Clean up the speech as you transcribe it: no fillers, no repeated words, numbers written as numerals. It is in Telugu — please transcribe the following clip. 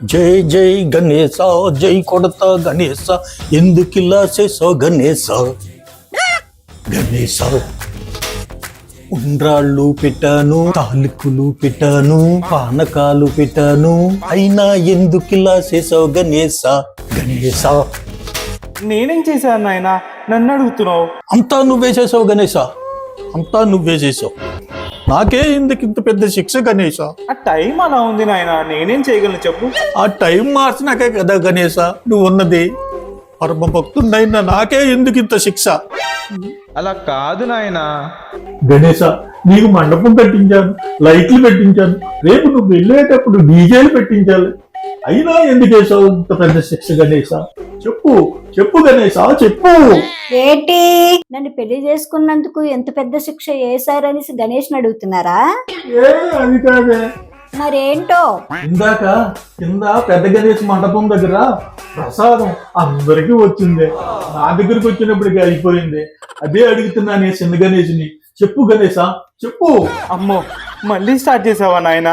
జై జై గణేశ, జై కొడతా గణేశ, ఎందుకిలా చేసావు గణేశ. గణేశ ఉండ్రాళ్ళు పెట్టాను, తాలికులు పెట్టాను, పానకాలు పెట్టాను, అయినా ఎందుకిలా చేసావు గణేశ. గణేశ నేనేం చేశాను నాయన, నన్ను అడుగుతున్నావు? అంతా నువ్వే చేసావు గణేశ, అంతా నువ్వే చేసావు. నాకే ఎందుకు ఇంత పెద్ద శిక్ష గణేశ. ఆ టైం అలా ఉంది నాయన, నేనేం చేయగలను చెప్పు? ఆ టైం మార్చినాకే కదా గణేశ నువ్వు ఉన్నది. పరమ భక్తుడైనా నాకే ఎందుకు ఇంత శిక్ష. అలా కాదు నాయన. గణేశ నీకు మండపం పెట్టించాను, లైట్లు పెట్టించాను, రేపు నువ్వు వెళ్ళేటప్పుడు డీజేలు పెట్టించాలి, అయినా ఎందుకు వేసావు ఇంత పెద్ద శిక్ష గణేశ. చెప్పు చెప్పు గణేశ చెప్పు. ఏంటి నన్ను పెళ్లి చేసుకున్నందుకు ఎంత పెద్ద శిక్ష వేశారనేసి గణేష్ అడుగుతున్నారా? అది కాదే, మరేంటో. ఇందాక కింద పెద్ద గణేష్ మండపం దగ్గర ప్రసాదం అందరికీ వచ్చింది, నా దగ్గరికి వచ్చినప్పటికీ అయిపోయింది. అదే అడుగుతున్నానే చిన్న గణేష్ని. చెప్పు గణేశ చెప్పు. అమ్మో, మళ్ళీ స్టార్ట్ చేసావా నాయన?